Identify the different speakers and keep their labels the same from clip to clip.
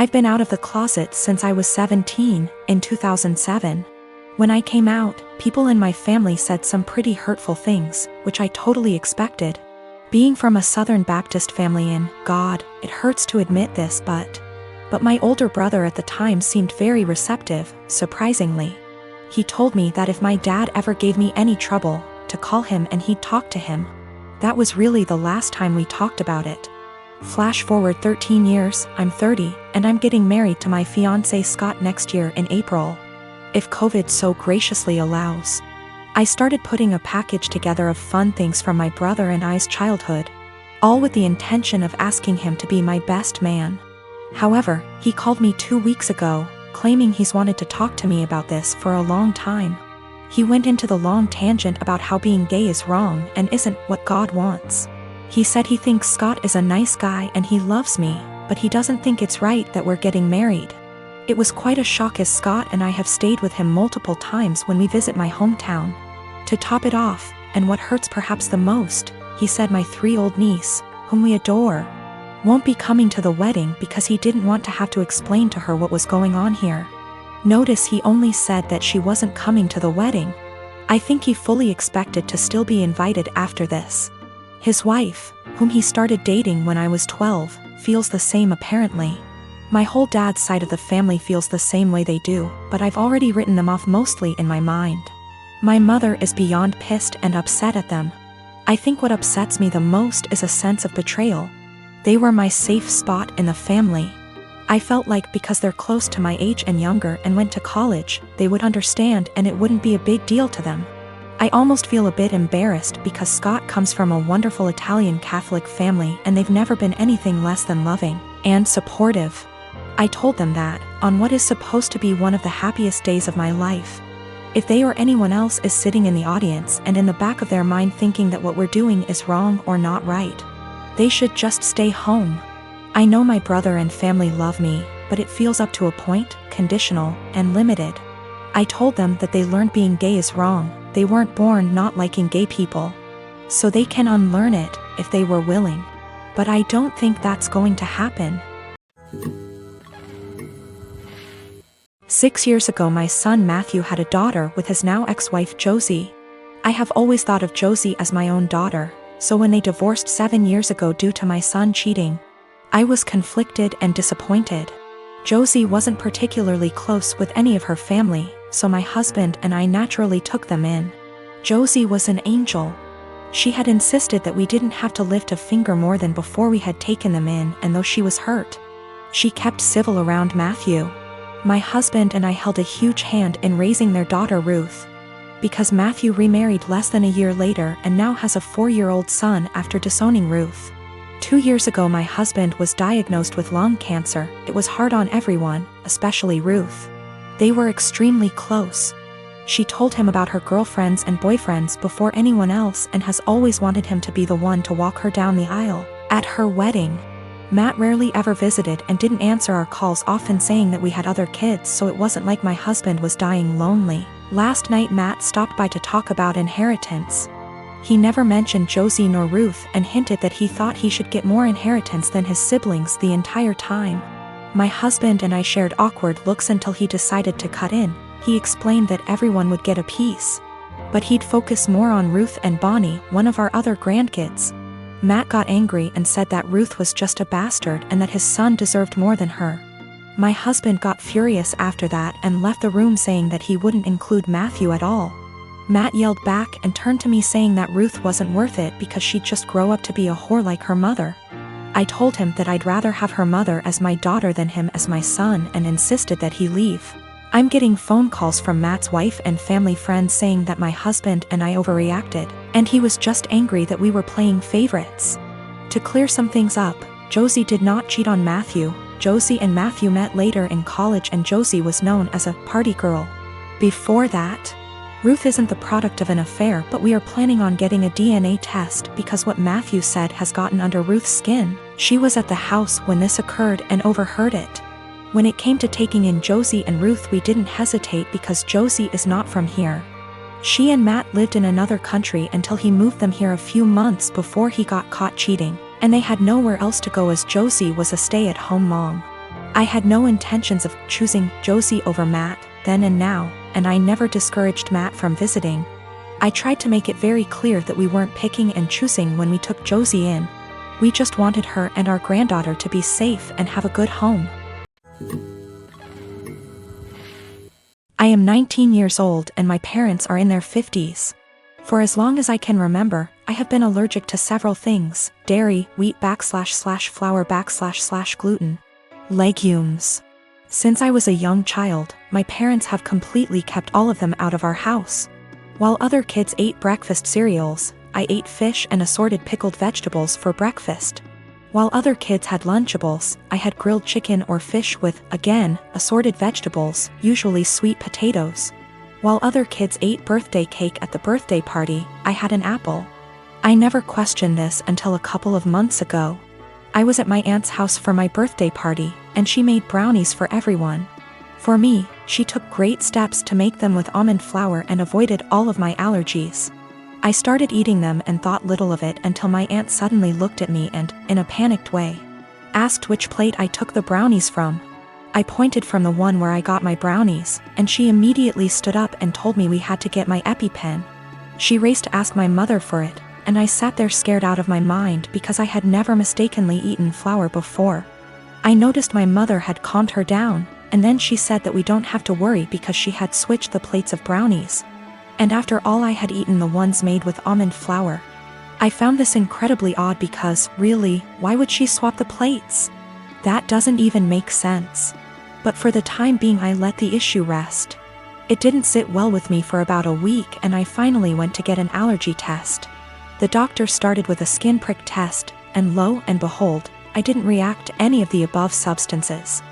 Speaker 1: I've been out of the closet since I was 17, in 2007. When I came out, people in my family said some pretty hurtful things, which I totally expected. Being from a Southern Baptist family it hurts to admit this, but my older brother at the time seemed very receptive, surprisingly. He told me that if my dad ever gave me any trouble, to call him and he'd talk to him. That was really the last time we talked about it. Flash forward 13 years, I'm 30, and I'm getting married to my fiancé Scott next year in April, if COVID so graciously allows. I started putting a package together of fun things from my brother and I's childhood, all with the intention of asking him to be my best man. However, he called me 2 weeks ago, claiming he's wanted to talk to me about this for a long time. He went into the long tangent about how being gay is wrong and isn't what God wants. He said he thinks Scott is a nice guy and he loves me, but he doesn't think it's right that we're getting married. It was quite a shock, as Scott and I have stayed with him multiple times when we visit my hometown. To top it off, and what hurts perhaps the most, he said my 3-year-old niece, whom we adore, won't be coming to the wedding because he didn't want to have to explain to her what was going on here. Notice he only said that she wasn't coming to the wedding. I think he fully expected to still be invited after this. His wife, whom he started dating when I was 12, feels the same apparently. My whole dad's side of the family feels the same way they do, but I've already written them off mostly in my mind. My mother is beyond pissed and upset at them. I think what upsets me the most is a sense of betrayal. They were my safe spot in the family. I felt like because they're close to my age and younger and went to college, they would understand and it wouldn't be a big deal to them. I almost feel a bit embarrassed because Scott comes from a wonderful Italian Catholic family and they've never been anything less than loving and supportive. I told them that, on what is supposed to be one of the happiest days of my life, if they or anyone else is sitting in the audience and in the back of their mind thinking that what we're doing is wrong or not right, they should just stay home. I know my brother and family love me, but it feels up to a point, conditional, and limited. I told them that they learned being gay is wrong. They weren't born not liking gay people. So they can unlearn it, if they were willing. But I don't think that's going to happen. 6 years ago my son Matthew had a daughter with his now ex-wife Josie. I have always thought of Josie as my own daughter, so when they divorced 7 years ago due to my son cheating, I was conflicted and disappointed. Josie wasn't particularly close with any of her family, so my husband and I naturally took them in. Josie was an angel. She had insisted that we didn't have to lift a finger more than before we had taken them in, and though she was hurt, she kept civil around Matthew. My husband and I held a huge hand in raising their daughter Ruth, because Matthew remarried less than a year later and now has a 4-year-old son after disowning Ruth. 2 years ago my husband was diagnosed with lung cancer. It was hard on everyone, especially Ruth. They were extremely close. She told him about her girlfriends and boyfriends before anyone else and has always wanted him to be the one to walk her down the aisle at her wedding. Matt rarely ever visited and didn't answer our calls, often saying that we had other kids, so it wasn't like my husband was dying lonely. Last night Matt stopped by to talk about inheritance. He never mentioned Josie nor Ruth and hinted that he thought he should get more inheritance than his siblings the entire time. My husband and I shared awkward looks until he decided to cut in. He explained that everyone would get a piece, but he'd focus more on Ruth and Bonnie, one of our other grandkids. Matt got angry and said that Ruth was just a bastard and that his son deserved more than her. My husband got furious after that and left the room saying that he wouldn't include Matthew at all. Matt yelled back and turned to me saying that Ruth wasn't worth it because she'd just grow up to be a whore like her mother. I told him that I'd rather have her mother as my daughter than him as my son and insisted that he leave. I'm getting phone calls from Matt's wife and family friends saying that my husband and I overreacted, and he was just angry that we were playing favorites. To clear some things up, Josie did not cheat on Matthew. Josie and Matthew met later in college and Josie was known as a party girl. Before that, Ruth isn't the product of an affair, but we are planning on getting a DNA test because what Matthew said has gotten under Ruth's skin. She was at the house when this occurred and overheard it. When it came to taking in Josie and Ruth, we didn't hesitate because Josie is not from here. She and Matt lived in another country until he moved them here a few months before he got caught cheating, and they had nowhere else to go as Josie was a stay-at-home mom. I had no intentions of choosing Josie over Matt, then and now, and I never discouraged Matt from visiting. I tried to make it very clear that we weren't picking and choosing when we took Josie in. We just wanted her and our granddaughter to be safe and have a good home. I am 19 years old and my parents are in their 50s. For as long as I can remember, I have been allergic to several things: dairy, wheat /flour / gluten, legumes. Since I was a young child, my parents have completely kept all of them out of our house. While other kids ate breakfast cereals, I ate fish and assorted pickled vegetables for breakfast. While other kids had Lunchables, I had grilled chicken or fish with, again, assorted vegetables, usually sweet potatoes. While other kids ate birthday cake at the birthday party, I had an apple. I never questioned this until a couple of months ago. I was at my aunt's house for my birthday party, and she made brownies for everyone. For me, she took great steps to make them with almond flour and avoided all of my allergies. I started eating them and thought little of it until my aunt suddenly looked at me and, in a panicked way, asked which plate I took the brownies from. I pointed from the one where I got my brownies, and she immediately stood up and told me we had to get my EpiPen. She raced to ask my mother for it, and I sat there scared out of my mind because I had never mistakenly eaten flour before. I noticed my mother had calmed her down, and then she said that we don't have to worry because she had switched the plates of brownies. And after all, I had eaten the ones made with almond flour. I found this incredibly odd because, really, why would she swap the plates? That doesn't even make sense. But for the time being, I let the issue rest. It didn't sit well with me for about a week, and I finally went to get an allergy test. The doctor started with a skin prick test, and lo and behold, I didn't react to any of the above substances.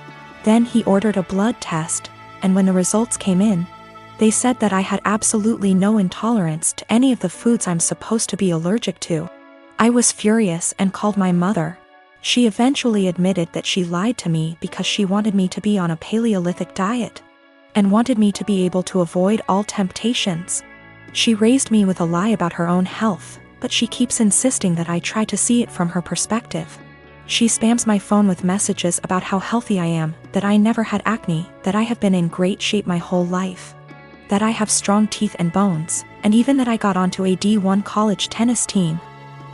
Speaker 1: Then he ordered a blood test, and when the results came in, they said that I had absolutely no intolerance to any of the foods I'm supposed to be allergic to. I was furious and called my mother. She eventually admitted that she lied to me because she wanted me to be on a Paleolithic diet and wanted me to be able to avoid all temptations. She raised me with a lie about her own health, but she keeps insisting that I try to see it from her perspective. She spams my phone with messages about how healthy I am, that I never had acne, that I have been in great shape my whole life, that I have strong teeth and bones, and even that I got onto a D1 college tennis team.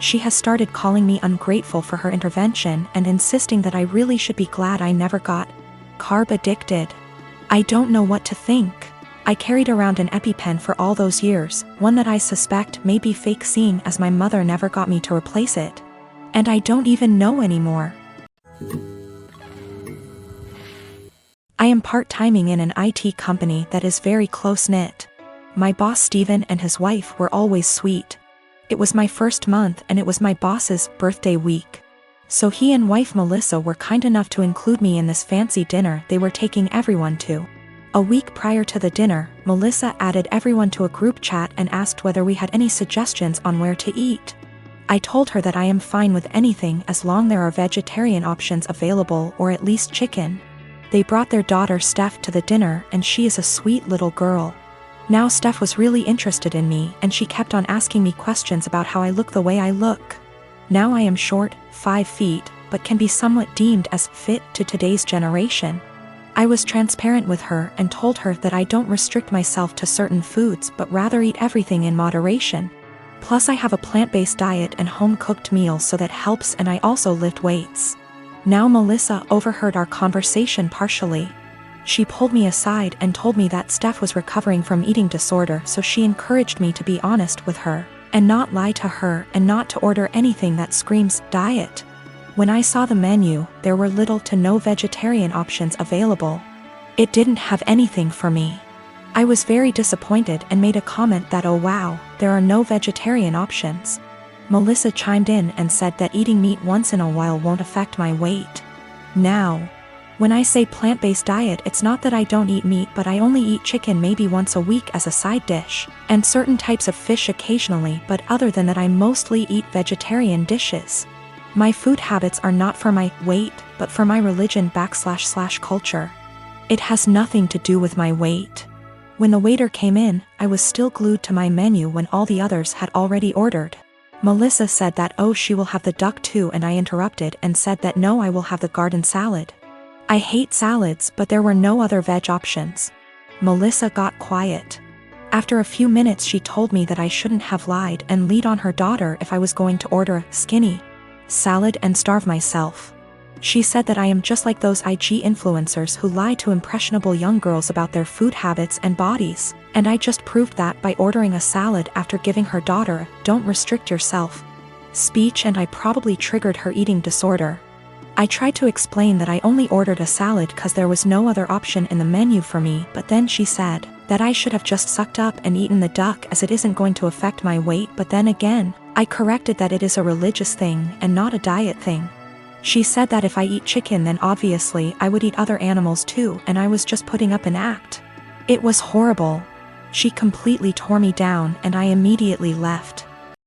Speaker 1: She has started calling me ungrateful for her intervention and insisting that I really should be glad I never got carb addicted. I don't know what to think. I carried around an EpiPen for all those years, one that I suspect may be fake, seeing as my mother never got me to replace it. And I don't even know anymore. I am part-timing in an IT company that is very close-knit. My boss Steven and his wife were always sweet. It was my first month and it was my boss's birthday week. So he and wife Melissa were kind enough to include me in this fancy dinner they were taking everyone to. A week prior to the dinner, Melissa added everyone to a group chat and asked whether we had any suggestions on where to eat. I told her that I am fine with anything as long there are vegetarian options available, or at least chicken. They brought their daughter Steph to the dinner, and she is a sweet little girl. Now Steph was really interested in me, and she kept on asking me questions about how I look the way I look. Now I am short, 5 feet, but can be somewhat deemed as fit to today's generation. I was transparent with her and told her that I don't restrict myself to certain foods but rather eat everything in moderation. Plus I have a plant-based diet and home-cooked meals, so that helps, and I also lift weights. Now Melissa overheard our conversation partially. She pulled me aside and told me that Steph was recovering from eating disorder, so she encouraged me to be honest with her and not lie to her and not to order anything that screams diet. When I saw the menu, there were little to no vegetarian options available. It didn't have anything for me. I was very disappointed and made a comment that, oh wow, there are no vegetarian options. Melissa chimed in and said that eating meat once in a while won't affect my weight. Now, when I say plant-based diet, it's not that I don't eat meat, but I only eat chicken maybe once a week as a side dish, and certain types of fish occasionally, but other than that I mostly eat vegetarian dishes. My food habits are not for my weight, but for my religion / culture. It has nothing to do with my weight. When the waiter came in, I was still glued to my menu when all the others had already ordered. Melissa said that, oh, she will have the duck too, and I interrupted and said that no, I will have the garden salad. I hate salads, but there were no other veg options. Melissa got quiet. After a few minutes she told me that I shouldn't have lied and lead on her daughter if I was going to order skinny salad and starve myself. She said that I am just like those IG influencers who lie to impressionable young girls about their food habits and bodies, and I just proved that by ordering a salad after giving her daughter "don't restrict yourself" speech, and I probably triggered her eating disorder. I tried to explain that I only ordered a salad cause there was no other option in the menu for me, but then she said that I should have just sucked up and eaten the duck as it isn't going to affect my weight, but then again, I corrected that it is a religious thing and not a diet thing. She said that if I eat chicken then obviously I would eat other animals too, and I was just putting up an act. It was horrible. She completely tore me down and I immediately left.